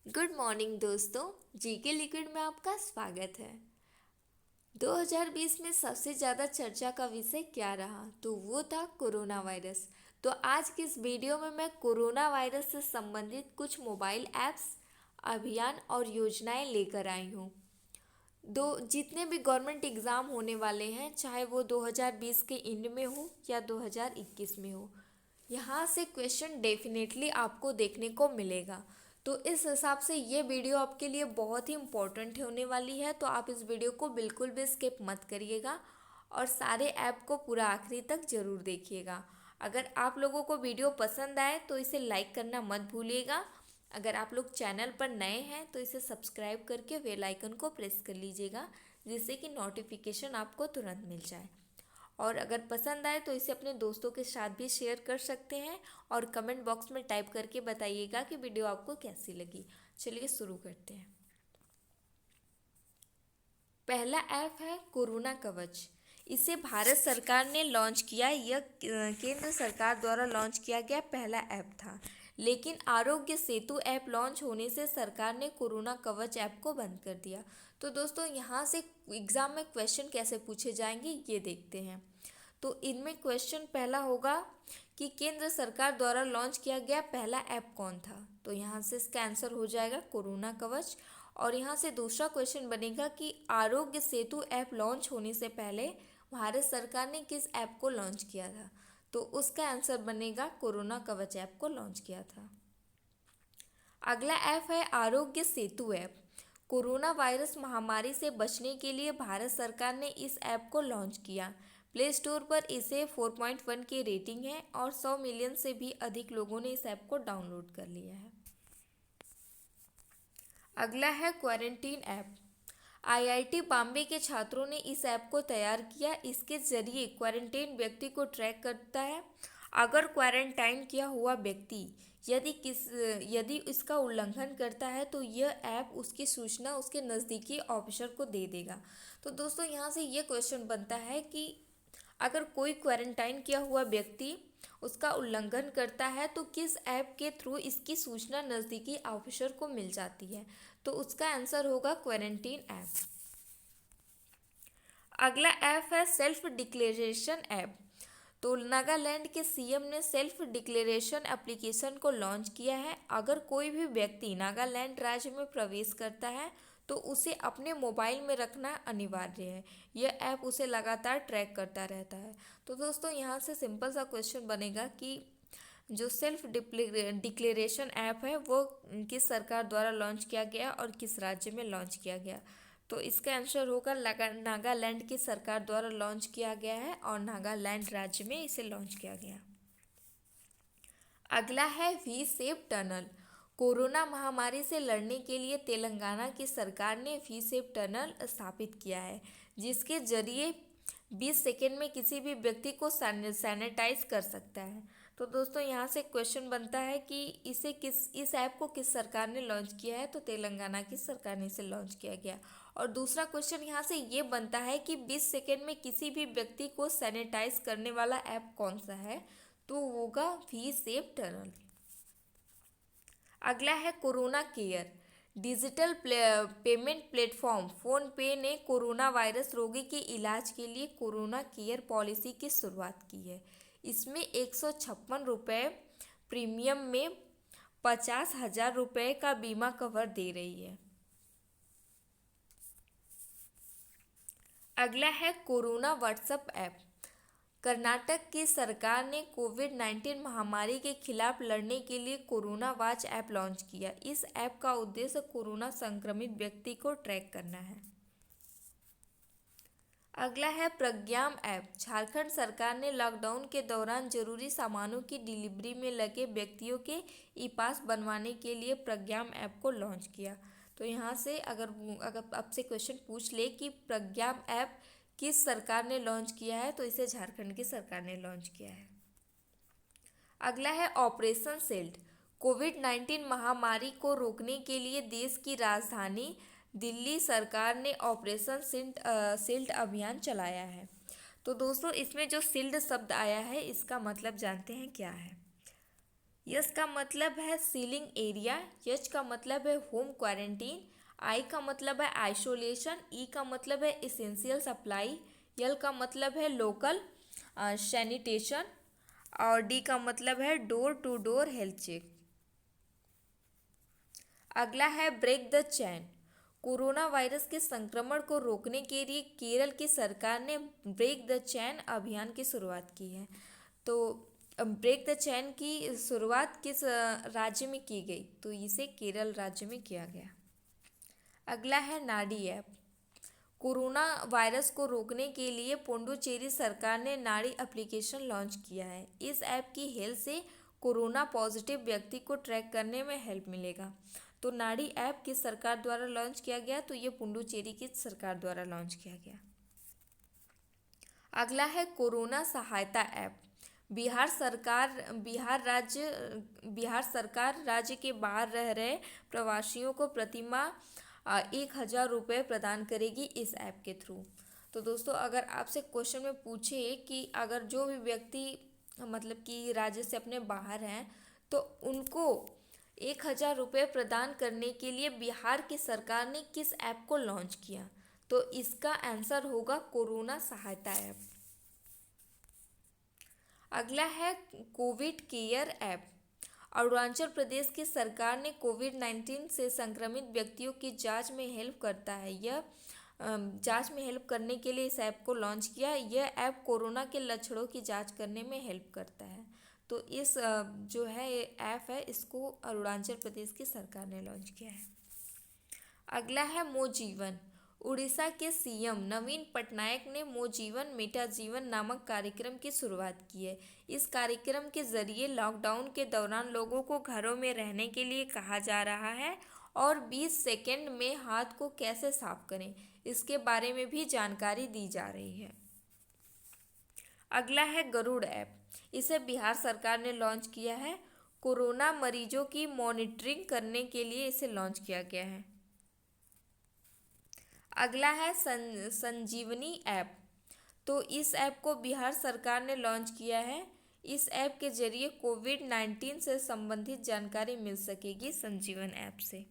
Good morning दोस्तों। GK liquid में आपका स्वागत है। 2020 में सबसे ज़्यादा चर्चा का विषय क्या रहा, तो वो था कोरोना वायरस। तो आज की इस वीडियो में मैं कोरोना वायरस से संबंधित कुछ मोबाइल ऐप्स, अभियान और योजनाएं लेकर आई हूँ। जितने भी गवर्नमेंट एग्ज़ाम होने वाले हैं, चाहे वो 2020 के एंड में हो या 2021 में हो, यहाँ से क्वेश्चन डेफिनेटली आपको देखने को मिलेगा। तो इस हिसाब से ये वीडियो आपके लिए बहुत ही इम्पोर्टेंट होने वाली है, तो आप इस वीडियो को बिल्कुल भी स्किप मत करिएगा और सारे ऐप को पूरा आखिरी तक ज़रूर देखिएगा। अगर आप लोगों को वीडियो पसंद आए तो इसे लाइक करना मत भूलिएगा। अगर आप लोग चैनल पर नए हैं तो इसे सब्सक्राइब करके बेल आइकन को प्रेस कर लीजिएगा, जिससे कि नोटिफिकेशन आपको तुरंत मिल जाए। और अगर पसंद आए तो इसे अपने दोस्तों के साथ भी शेयर कर सकते हैं और कमेंट बॉक्स में टाइप करके बताइएगा कि वीडियो आपको कैसी लगी। चलिए शुरू करते हैं। पहला ऐप है कोरोना कवच। इसे भारत सरकार ने लॉन्च किया। यह केंद्र सरकार द्वारा लॉन्च किया गया पहला ऐप था, लेकिन आरोग्य सेतु ऐप लॉन्च होने से सरकार ने कोरोना कवच ऐप को बंद कर दिया। तो दोस्तों, यहाँ से एग्ज़ाम में क्वेश्चन कैसे पूछे जाएंगे ये देखते हैं। तो इनमें क्वेश्चन पहला होगा कि केंद्र सरकार द्वारा लॉन्च किया गया पहला ऐप कौन था। तो यहाँ से इसका आंसर हो जाएगा कोरोना कवच। और यहाँ से दूसरा क्वेश्चन बनेगा कि आरोग्य सेतु ऐप लॉन्च होने से पहले भारत सरकार ने किस ऐप को लॉन्च किया था। तो उसका आंसर बनेगा कोरोना कवच ऐप को लॉन्च किया था। अगला ऐप है Aarogya Setu app. Corona virus महामारी से बचने के लिए भारत सरकार ने इस ऐप को लॉन्च किया। प्ले स्टोर पर इसे 4.1 की रेटिंग है और 100 मिलियन से भी अधिक लोगों ने इस ऐप को डाउनलोड कर लिया है। अगला है क्वारंटीन ऐप। आईआईटी बॉम्बे के छात्रों ने इस ऐप को तैयार किया। इसके जरिए क्वारंटीन व्यक्ति को ट्रैक करता है। अगर क्वारंटाइन किया हुआ व्यक्ति यदि इसका उल्लंघन करता है तो यह ऐप उसकी सूचना उसके नज़दीकी ऑफिसर को दे देगा। तो दोस्तों, यहाँ से ये क्वेश्चन बनता है कि अगर कोई क्वारंटाइन किया हुआ व्यक्ति उसका उल्लंघन करता है तो किस ऐप के थ्रू इसकी सूचना नज़दीकी ऑफिसर को मिल जाती है। तो उसका आंसर होगा क्वारंटीन ऐप। अगला ऐप है सेल्फ डिक्लेरेशन ऐप। तो नागालैंड के सीएम ने सेल्फ डिक्लेरेशन एप्लीकेशन को लॉन्च किया है। अगर कोई भी व्यक्ति नागालैंड राज्य में प्रवेश करता है तो उसे अपने मोबाइल में रखना अनिवार्य है। यह ऐप उसे लगातार ट्रैक करता रहता है। तो दोस्तों, यहाँ से सिंपल सा क्वेश्चन बनेगा कि जो सेल्फ डिक्लेरेशन ऐप है वो किस सरकार द्वारा लॉन्च किया गया और किस राज्य में लॉन्च किया गया। तो इसका आंसर होगा नागालैंड की सरकार द्वारा लॉन्च किया गया है और नागालैंड राज्य में इसे लॉन्च किया गया। अगला है वी सेफ टनल। कोरोना महामारी से लड़ने के लिए तेलंगाना की सरकार ने वी सेफ टनल स्थापित किया है, जिसके जरिए 20 सेकेंड में किसी भी व्यक्ति को सैनिटाइज कर सकता है। तो दोस्तों, यहाँ से क्वेश्चन बनता है कि इस ऐप को किस सरकार ने लॉन्च किया है। तो तेलंगाना की सरकार ने इसे लॉन्च किया गया। और दूसरा क्वेश्चन यहाँ से ये बनता है कि 20 सेकेंड में किसी भी व्यक्ति को सैनिटाइज करने वाला ऐप कौन सा है। तो होगा वी सेफ टनल। अगला है corona care. Digital payment platform phone पे ने कोरोना वायरस रोगी के इलाज के लिए कोरोना केयर पॉलिसी की शुरुआत की है। इसमें 156 रुपये प्रीमियम में 50,000 रुपये का बीमा कवर दे रही है। अगला है कोरोना व्हाट्सएप ऐप। कर्नाटक की सरकार ने कोविड-19 महामारी के खिलाफ लड़ने के लिए कोरोना वॉच ऐप लॉन्च किया। इस ऐप का उद्देश्य कोरोना संक्रमित व्यक्ति को ट्रैक करना है। अगला है प्रज्ञाम ऐप। झारखंड सरकार ने लॉकडाउन के दौरान जरूरी सामानों की डिलीवरी में लगे व्यक्तियों के ई पास बनवाने के लिए प्रज्ञाम ऐप को लॉन्च किया। तो यहाँ से अगर आपसे क्वेश्चन पूछ ले कि प्रज्ञाम ऐप किस सरकार ने लॉन्च किया है, तो इसे झारखंड की सरकार ने लॉन्च किया है। अगला है ऑपरेशन सिल्ड। कोविड-19 महामारी को रोकने के लिए देश की राजधानी दिल्ली सरकार ने ऑपरेशन सिल्ड अभियान चलाया है। तो दोस्तों, इसमें जो सिल्ड शब्द आया है इसका मतलब जानते हैं क्या है। यस का मतलब है सीलिंग एरिया, एच का मतलब है होम क्वारंटीन, आई का मतलब है आइसोलेशन, ई का मतलब है इसेंशियल सप्लाई, एल का मतलब है लोकल सैनिटेशन और डी का मतलब है door to door health check. अगला है break the chain. Corona virus के संक्रमण को रोकने के लिए केरल की सरकार ने ब्रेक द चैन अभियान की शुरुआत की है। तो ब्रेक द चैन की शुरुआत किस राज्य में की गई? तो इसे केरल राज्य में किया गया। अगला है नाडी ऐप। कोरोना वायरस को रोकने के लिए पुडुचेरी सरकार ने नाड़ी एप्लीकेशन लॉन्च किया है। इस ऐप की हेल्प से कोरोना पॉजिटिव व्यक्ति को ट्रैक करने में हेल्प मिलेगा। तो नाड़ी ऐप किस सरकार द्वारा लॉन्च किया गया? तो ये पुडुचेरी की सरकार द्वारा लॉन्च किया गया। अगला है कोरोना सहायता ऐप। बिहार सरकार राज्य के बाहर रह रहे प्रवासियों को प्रतिमाह 1,000 रुपये प्रदान करेगी इस ऐप के थ्रू। तो दोस्तों, अगर आपसे क्वेश्चन में पूछे कि अगर जो भी व्यक्ति मतलब कि राज्य से अपने बाहर हैं तो उनको 1,000 रुपये प्रदान करने के लिए बिहार की सरकार ने किस ऐप को लॉन्च किया? तो इसका आंसर होगा कोरोना सहायता ऐप। अगला है Covid care app. Arunachal Pradesh की सरकार ने कोविड-19 से संक्रमित व्यक्तियों की जांच में हेल्प करता है। यह जांच में हेल्प करने के लिए इस ऐप को लॉन्च किया। यह ऐप कोरोना के लक्षणों की जांच करने में हेल्प करता है। तो इस जो है ये ऐप है, इसको अरुणाचल प्रदेश की सरकार ने लॉन्च किया है। अगला है मो जीवन। उड़ीसा के सीएम नवीन पटनायक ने मो जीवन मेटा जीवन नामक कार्यक्रम की शुरुआत की है। इस कार्यक्रम के जरिए लॉकडाउन के दौरान लोगों को घरों में रहने के लिए कहा जा रहा है और 20 सेकंड में हाथ को कैसे साफ करें इसके बारे में भी जानकारी दी जा रही है। अगला है गरुड़ ऐप। इसे बिहार सरकार ने लॉन्च किया है। कोरोना मरीजों की मॉनिटरिंग करने के लिए इसे लॉन्च किया गया है। अगला है संजीवनी ऐप। तो इस ऐप को बिहार सरकार ने लॉन्च किया है। इस ऐप के जरिए कोविड-19 से संबंधित जानकारी मिल सकेगी संजीवन ऐप से।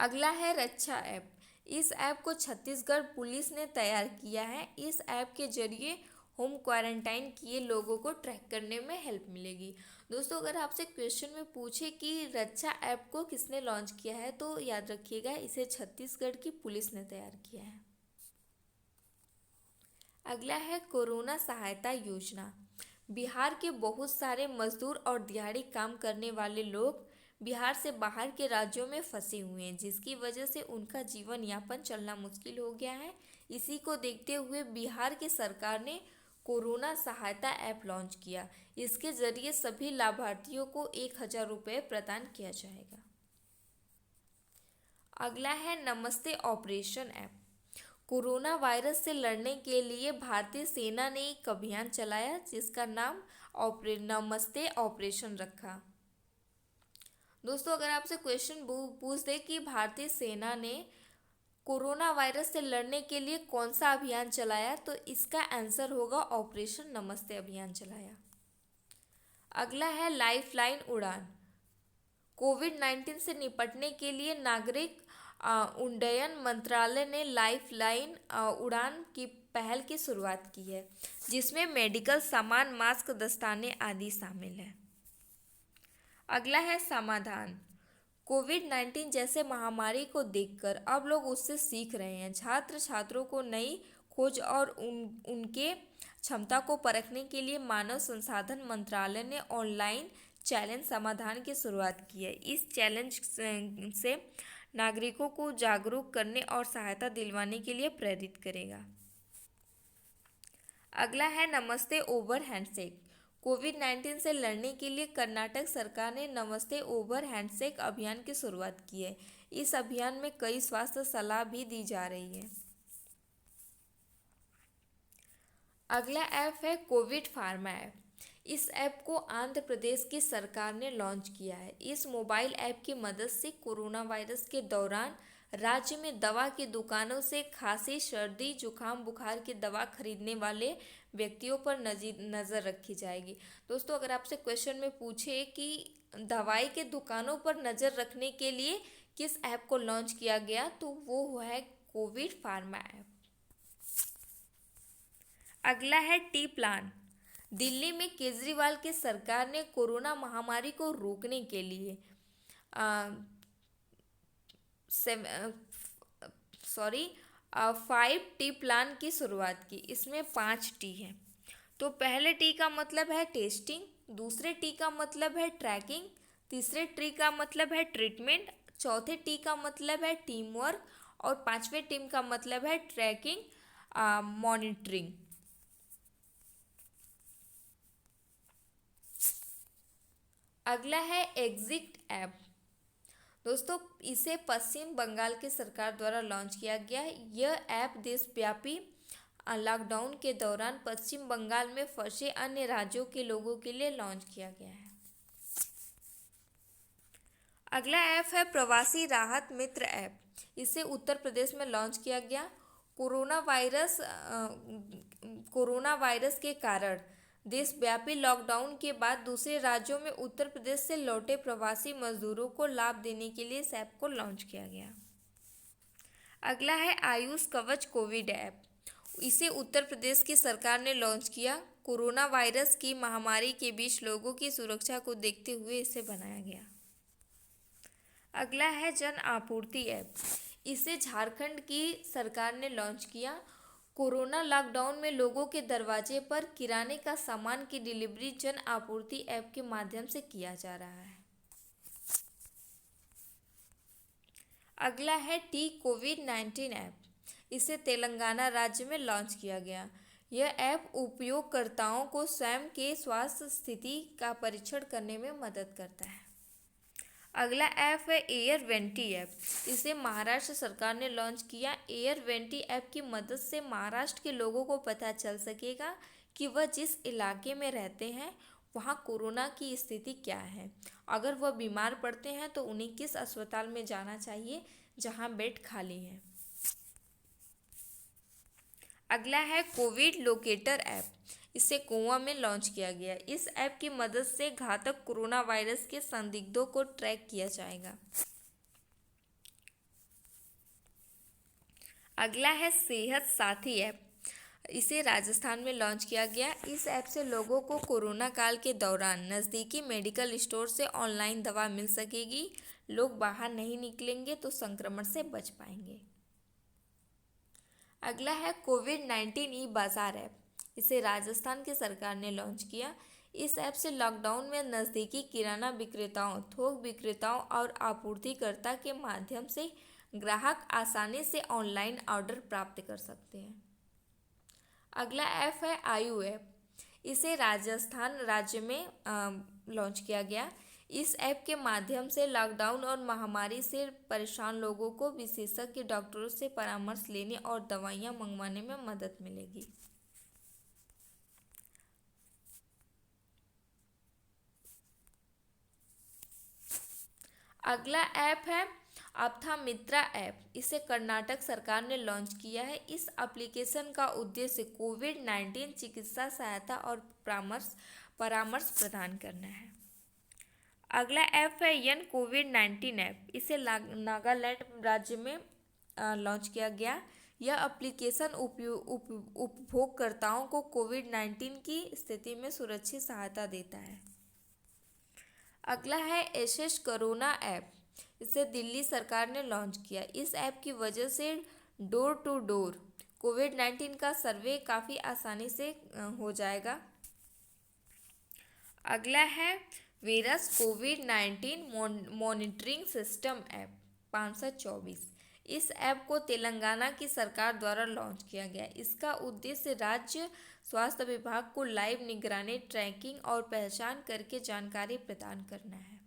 अगला है रक्षा ऐप। इस ऐप को छत्तीसगढ़ पुलिस ने तैयार किया है। इस ऐप के जरिए होम क्वारंटाइन किए लोगों को ट्रैक करने में हेल्प मिलेगी। दोस्तों, अगर आपसे क्वेश्चन में पूछे कि रक्षा ऐप को किसने लॉन्च किया है तो याद रखिएगा इसे छत्तीसगढ़ की पुलिस ने तैयार किया है। अगला है कोरोना सहायता योजना। बिहार के बहुत सारे मजदूर और दिहाड़ी काम करने वाले लोग बिहार से बाहर के राज्यों में फंसे हुए हैं, जिसकी वजह से उनका जीवन यापन चलना मुश्किल हो गया है। इसी को देखते हुए बिहार की सरकार ने कोरोना सहायता ऐप लॉन्च किया। इसके जरिए सभी लाभार्थियों को 1,000 रुपये प्रदान किया जाएगा। अगला है नमस्ते ऑपरेशन ऐप। कोरोना वायरस से लड़ने के लिए भारतीय सेना ने एक अभियान चलाया जिसका नाम नमस्ते ऑपरेशन रखा। दोस्तों, अगर आपसे क्वेश्चन पूछ दे कि भारतीय सेना ने कोरोना वायरस से लड़ने के लिए कौन सा अभियान चलाया तो इसका आंसर होगा ऑपरेशन नमस्ते अभियान चलाया। अगला है लाइफलाइन उड़ान। कोविड-19 से निपटने के लिए नागरिक उड्डयन मंत्रालय ने लाइफलाइन उड़ान की पहल की शुरुआत की है, जिसमें मेडिकल सामान, मास्क, दस्ताने आदि शामिल हैं। अगला है समाधान। कोविड-19 जैसे महामारी को देखकर अब लोग उससे सीख रहे हैं। छात्रों को नई खोज और उनके क्षमता को परखने के लिए मानव संसाधन मंत्रालय ने ऑनलाइन चैलेंज समाधान की शुरुआत की है। इस चैलेंज से नागरिकों को जागरूक करने और सहायता दिलवाने के लिए प्रेरित करेगा। अगला है नमस्ते ओवर हैंडशेक। कोविड-19 से लड़ने के लिए कर्नाटक सरकार ने नमस्ते ओवर हैंडशेक अभियान की शुरुआत की है। इस अभियान में कई स्वास्थ्य सलाह भी दी जा रही है। अगला ऐप है कोविड फार्मा ऐप। इस ऐप को आंध्र प्रदेश की सरकार ने लॉन्च किया है। इस मोबाइल ऐप की मदद से कोरोना वायरस के दौरान राज्य में दवा की दुकानों से खांसी, सर्दी, जुकाम, बुखार की दवा खरीदने वाले व्यक्तियों पर नज़र रखी जाएगी। दोस्तों, अगर आपसे क्वेश्चन में पूछे कि दवाई के दुकानों पर नज़र रखने के लिए किस ऐप को लॉन्च किया गया, तो वो है कोविड फार्मा ऐप। अगला है टी प्लान। दिल्ली में केजरीवाल की सरकार ने कोरोना महामारी को रोकने के लिए आ, सॉरी 5 टी प्लान की शुरुआत की। इसमें 5 टी हैं। तो पहले टी का मतलब है टेस्टिंग, दूसरे टी का मतलब है ट्रैकिंग, तीसरे टी का मतलब है ट्रीटमेंट, चौथे टी का मतलब है टीम वर्क और पांचवें टीम का मतलब है ट्रैकिंग मॉनिटरिंग। अगला है एग्जिट ऐप। दोस्तों, इसे पश्चिम बंगाल की सरकार द्वारा लॉन्च किया गया है। यह ऐप देशव्यापी लॉकडाउन के दौरान पश्चिम बंगाल में फंसे अन्य राज्यों के लोगों के लिए लॉन्च किया गया है। अगला ऐप है प्रवासी राहत मित्र ऐप। इसे उत्तर प्रदेश में लॉन्च किया गया। कोरोना वायरस के कारण देशव्यापी लॉकडाउन के बाद दूसरे राज्यों में उत्तर प्रदेश से लौटे प्रवासी मजदूरों को लाभ देने के लिए इस ऐप को लॉन्च किया गया। अगला है आयुष कवच कोविड ऐप। इसे उत्तर प्रदेश की सरकार ने लॉन्च किया। कोरोना वायरस की महामारी के बीच लोगों की सुरक्षा को देखते हुए इसे बनाया गया। अगला है जन आपूर्ति ऐप। इसे झारखंड की सरकार ने लॉन्च किया। कोरोना लॉकडाउन में लोगों के दरवाजे पर किराने का सामान की डिलीवरी जन आपूर्ति ऐप के माध्यम से किया जा रहा है। अगला है टी कोविड-19 ऐप। इसे तेलंगाना राज्य में लॉन्च किया गया। यह ऐप उपयोगकर्ताओं को स्वयं के स्वास्थ्य स्थिति का परीक्षण करने में मदद करता है। अगला ऐप है एयर वेंटी ऐप। इसे महाराष्ट्र सरकार ने लॉन्च किया। एयर वेंटी ऐप की मदद से महाराष्ट्र के लोगों को पता चल सकेगा कि वह जिस इलाके में रहते हैं वहाँ कोरोना की स्थिति क्या है। अगर वह बीमार पड़ते हैं तो उन्हें किस अस्पताल में जाना चाहिए जहाँ बेड खाली है। अगला है कोविड लोकेटर ऐप। इसे गोवा में लॉन्च किया गया। इस ऐप की मदद से घातक कोरोना वायरस के संदिग्धों को ट्रैक किया जाएगा। अगला है सेहत साथी ऐप। इसे राजस्थान में लॉन्च किया गया। इस ऐप से लोगों को कोरोना काल के दौरान नज़दीकी मेडिकल स्टोर से ऑनलाइन दवा मिल सकेगी। लोग बाहर नहीं निकलेंगे तो संक्रमण से बच पाएंगे। अगला है कोविड-19 ई बाज़ार ऐप। इसे राजस्थान की सरकार ने लॉन्च किया। इस ऐप से लॉकडाउन में नज़दीकी किराना विक्रेताओं, थोक विक्रेताओं और आपूर्तिकर्ता के माध्यम से ग्राहक आसानी से ऑनलाइन ऑर्डर प्राप्त कर सकते हैं। अगला ऐप है आयु ऐप। इसे राजस्थान राज्य में लॉन्च किया गया। इस ऐप के माध्यम से लॉकडाउन और महामारी से परेशान लोगों को विशेषज्ञ डॉक्टरों से परामर्श लेने और दवाइयाँ मंगवाने में मदद मिलेगी। अगला ऐप है आपथा मित्रा ऐप। इसे कर्नाटक सरकार ने लॉन्च किया है। इस एप्लीकेशन का उद्देश्य कोविड-19 चिकित्सा सहायता और परामर्श प्रदान करना है। अगला ऐप है यन कोविड-19 ऐप। इसे नागालैंड राज्य में लॉन्च किया गया। यह एप्लीकेशन उपभोगकर्ताओं को कोविड-19 की स्थिति में सुरक्षित सहायता देता है। अगला है एसएस कोरोना ऐप। इसे दिल्ली सरकार ने लॉन्च किया। इस ऐप की वजह से डोर टू डोर कोविड-19 का सर्वे काफ़ी आसानी से हो जाएगा। अगला है वेरस कोविड-19 मॉनिटरिंग सिस्टम ऐप 524। इस ऐप को तेलंगाना की सरकार द्वारा लॉन्च किया गया। इसका उद्देश्य राज्य स्वास्थ्य विभाग को लाइव निगरानी, ट्रैकिंग और पहचान करके जानकारी प्रदान करना है।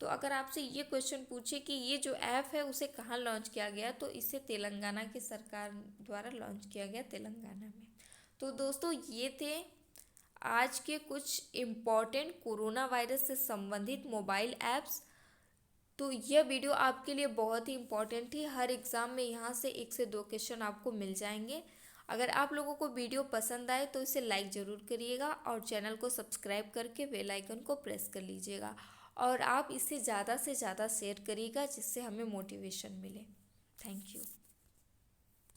तो अगर आपसे ये क्वेश्चन पूछे कि ये जो ऐप है उसे कहाँ लॉन्च किया गया, तो इसे तेलंगाना की सरकार द्वारा लॉन्च किया गया, तेलंगाना में। तो दोस्तों, ये थे आज के कुछ इम्पॉर्टेंट कोरोना वायरस से संबंधित मोबाइल ऐप्स तो यह वीडियो आपके लिए बहुत ही इम्पोर्टेंट है। हर एग्ज़ाम में यहाँ से 1 से 2 क्वेश्चन आपको मिल जाएंगे। अगर आप लोगों को वीडियो पसंद आए तो इसे लाइक ज़रूर करिएगा और चैनल को सब्सक्राइब करके बेल आइकन को प्रेस कर लीजिएगा। और आप इसे ज़्यादा से ज़्यादा शेयर करिएगा जिससे हमें मोटिवेशन मिले। Thank you.